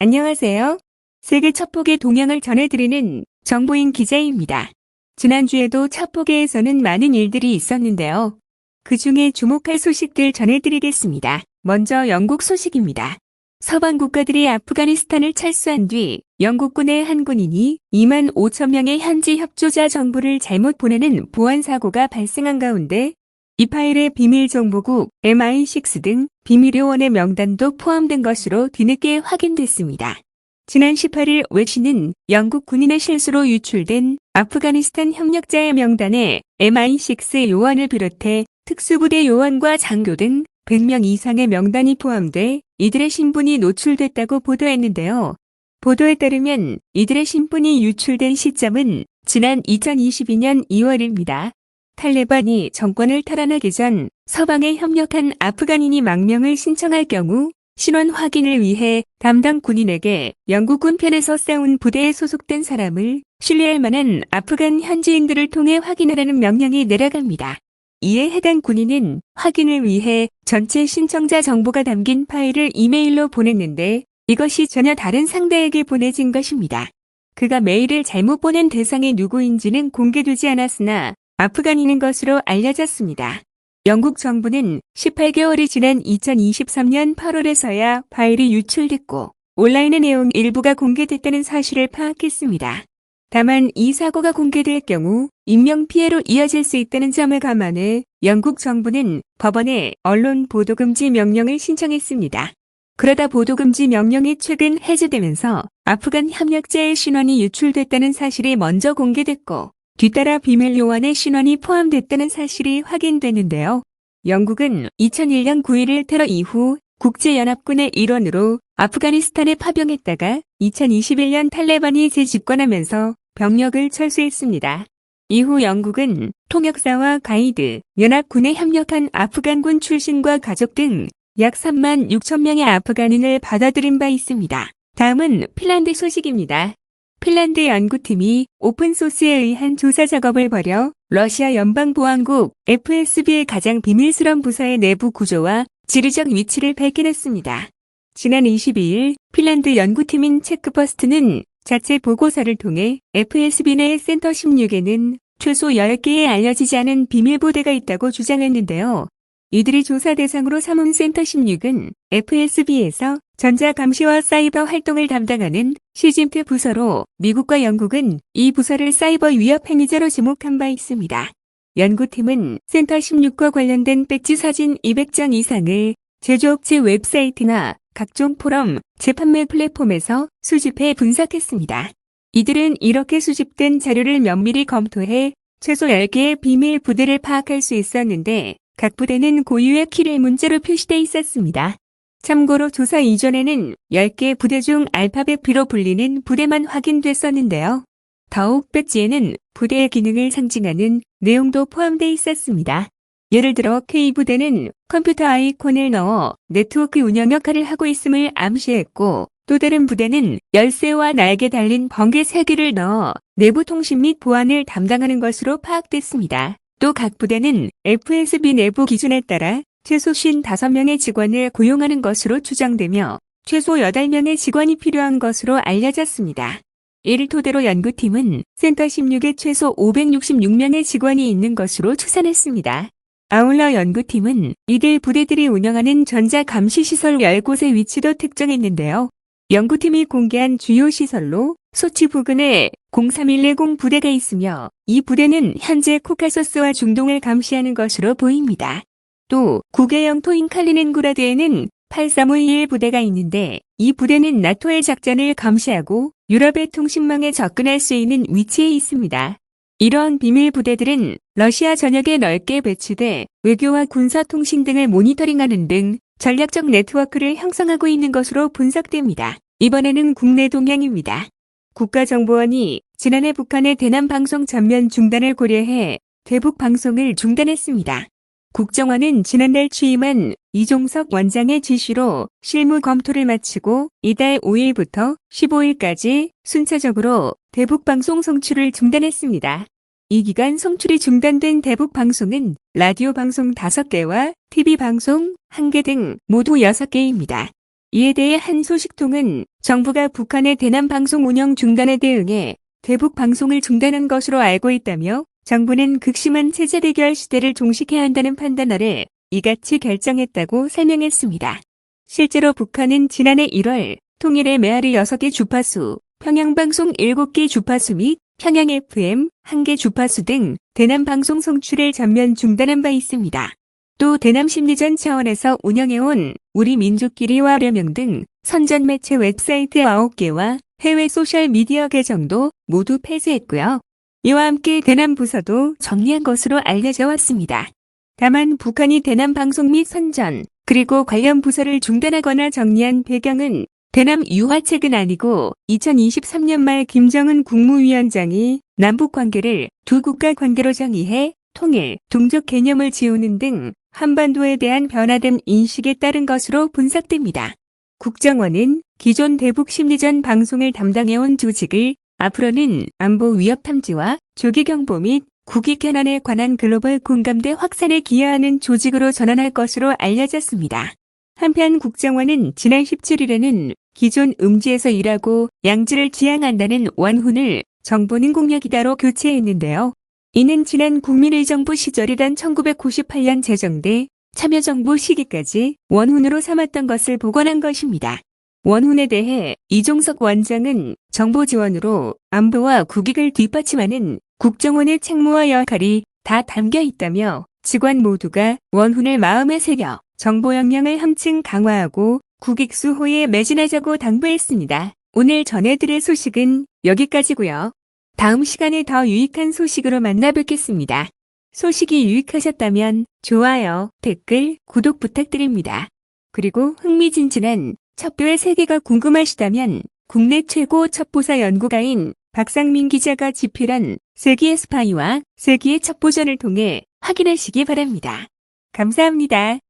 안녕하세요. 세계 첩보계 동향을 전해드리는 정보인 기자입니다. 지난주에도 첩보계에서는 많은 일들이 있었는데요. 그 중에 주목할 소식들 전해드리겠습니다. 먼저 영국 소식입니다. 서방 국가들이 아프가니스탄을 철수한 뒤 영국군의 한 군인이 2만 5천 명의 현지 협조자 정보를 잘못 보내는 보안 사고가 발생한 가운데 이 파일에 비밀 정보국 MI6 등 비밀 요원의 명단도 포함된 것으로 뒤늦게 확인됐습니다. 지난 18일 웨시는 영국 군인의 실수로 유출된 아프가니스탄 협력자의 명단에 MI6 요원을 비롯해 특수부대 요원과 장교 등 100명 이상의 명단이 포함돼 이들의 신분이 노출됐다고 보도했는데요. 보도에 따르면 이들의 신분이 유출된 시점은 지난 2022년 2월입니다. 탈레반이 정권을 탈환하기 전 서방에 협력한 아프간인이 망명을 신청할 경우 신원 확인을 위해 담당 군인에게 영국군 편에서 싸운 부대에 소속된 사람을 신뢰할 만한 아프간 현지인들을 통해 확인하라는 명령이 내려갑니다. 이에 해당 군인은 확인을 위해 전체 신청자 정보가 담긴 파일을 이메일로 보냈는데 이것이 전혀 다른 상대에게 보내진 것입니다. 그가 메일을 잘못 보낸 대상이 누구인지는 공개되지 않았으나 아프간인인 것으로 알려졌습니다. 영국 정부는 18개월이 지난 2023년 8월에서야 파일이 유출됐고 온라인의 내용 일부가 공개됐다는 사실을 파악했습니다. 다만 이 사고가 공개될 경우 인명피해로 이어질 수 있다는 점을 감안해 영국 정부는 법원에 언론 보도금지 명령을 신청했습니다. 그러다 보도금지 명령이 최근 해제되면서 아프간 협력자의 신원이 유출됐다는 사실이 먼저 공개됐고 뒤따라 비밀 요원의 신원이 포함됐다는 사실이 확인됐는데요. 영국은 2001년 9.11 테러 이후 국제연합군의 일원으로 아프가니스탄에 파병했다가 2021년 탈레반이 재집권하면서 병력을 철수했습니다. 이후 영국은 통역사와 가이드, 연합군에 협력한 아프간군 출신과 가족 등 약 3만 6천 명의 아프간인을 받아들인 바 있습니다. 다음은 핀란드 소식입니다. 핀란드 연구팀이 오픈소스에 의한 조사 작업을 벌여 러시아 연방보안국 FSB의 가장 비밀스러운 부서의 내부 구조와 지리적 위치를 밝혀냈습니다. 지난 22일 핀란드 연구팀인 체크퍼스트는 자체 보고서를 통해 FSB 내 센터 16에는 최소 10개의 알려지지 않은 비밀부대가 있다고 주장했는데요. 이들이 조사 대상으로 삼은 센터 16은 FSB에서 전자감시와 사이버 활동을 담당하는 시짐트 부서로 미국과 영국은 이 부서를 사이버 위협 행위자로 지목한 바 있습니다. 연구팀은 센터 16과 관련된 배지 사진 200장 이상을 제조업체 웹사이트나 각종 포럼, 재판매 플랫폼에서 수집해 분석했습니다. 이들은 이렇게 수집된 자료를 면밀히 검토해 최소 10개의 비밀 부대를 파악할 수 있었는데 각 부대는 고유의 키를 문자로 표시돼 있었습니다. 참고로 조사 이전에는 10개 부대 중 알파벳 B로 불리는 부대만 확인됐었는데요. 더욱 배지에는 부대의 기능을 상징하는 내용도 포함되어 있었습니다. 예를 들어 K부대는 컴퓨터 아이콘을 넣어 네트워크 운영 역할을 하고 있음을 암시했고 또 다른 부대는 열쇠와 날개 달린 번개 3개를 넣어 내부 통신 및 보안을 담당하는 것으로 파악됐습니다. 또 각 부대는 FSB 내부 기준에 따라 최소 55명의 직원을 고용하는 것으로 추정되며 최소 8명의 직원이 필요한 것으로 알려졌습니다. 이를 토대로 연구팀은 센터 16에 최소 566명의 직원이 있는 것으로 추산했습니다. 아울러 연구팀은 이들 부대들이 운영하는 전자감시시설 10곳의 위치도 특정했는데요. 연구팀이 공개한 주요 시설로 소치 부근에 03110 부대가 있으며 이 부대는 현재 코카소스와 중동을 감시하는 것으로 보입니다. 또 국외 영토인 칼리닌그라드에는 8351 부대가 있는데 이 부대는 나토의 작전을 감시하고 유럽의 통신망에 접근할 수 있는 위치에 있습니다. 이러한 비밀 부대들은 러시아 전역에 넓게 배치돼 외교와 군사통신 등을 모니터링하는 등 전략적 네트워크를 형성하고 있는 것으로 분석됩니다. 이번에는 국내 동향입니다. 국가정보원이 지난해 북한의 대남 방송 전면 중단을 고려해 대북 방송을 중단했습니다. 국정원은 지난달 취임한 이종석 원장의 지시로 실무 검토를 마치고 이달 5일부터 15일까지 순차적으로 대북 방송 송출을 중단했습니다. 이 기간 송출이 중단된 대북 방송은 라디오 방송 5개와 TV 방송 1개 등 모두 6개입니다. 이에 대해 한 소식통은 정부가 북한의 대남 방송 운영 중단에 대응해 대북 방송을 중단한 것으로 알고 있다며 정부는 극심한 체제 대결 시대를 종식해야 한다는 판단 아래 이같이 결정했다고 설명했습니다. 실제로 북한은 지난해 1월 통일의 메아리 6개 주파수, 평양방송 7개 주파수 및 평양 FM 1개 주파수 등 대남 방송 송출을 전면 중단한 바 있습니다. 또 대남 심리전 차원에서 운영해온 우리 민족끼리와 려명 등 선전 매체 웹사이트 9개와 해외 소셜미디어 계정도 모두 폐쇄했고요. 이와 함께 대남 부서도 정리한 것으로 알려져 왔습니다. 다만 북한이 대남 방송 및 선전, 그리고 관련 부서를 중단하거나 정리한 배경은 대남 유화책은 아니고 2023년 말 김정은 국무위원장이 남북 관계를 두 국가 관계로 정의해 통일, 동족 개념을 지우는 등 한반도에 대한 변화된 인식에 따른 것으로 분석됩니다. 국정원은 기존 대북 심리전 방송을 담당해온 조직을 앞으로는 안보 위협 탐지와 조기 경보 및 국익 현안에 관한 글로벌 공감대 확산에 기여하는 조직으로 전환할 것으로 알려졌습니다. 한편 국정원은 지난 17일에는 기존 음지에서 일하고 양지를 지향한다는 원훈을 정보능공력이다로 교체했는데요. 이는 지난 국민의정부 시절이던 1998년 제정돼 참여정부 시기까지 원훈으로 삼았던 것을 복원한 것입니다. 원훈에 대해 이종석 원장은 정보 지원으로 안보와 국익을 뒷받침하는 국정원의 책무와 역할이 다 담겨 있다며 직원 모두가 원훈을 마음에 새겨 정보 역량을 한층 강화하고 국익 수호에 매진하자고 당부했습니다. 오늘 전해드릴 소식은 여기까지고요. 다음 시간에 더 유익한 소식으로 만나뵙겠습니다. 소식이 유익하셨다면 좋아요, 댓글, 구독 부탁드립니다. 그리고 흥미진진한 첩보의 세계가 궁금하시다면 국내 최고 첩보사 연구가인 박상민 기자가 집필한 세기의 스파이와 세기의 첩보전을 통해 확인하시기 바랍니다. 감사합니다.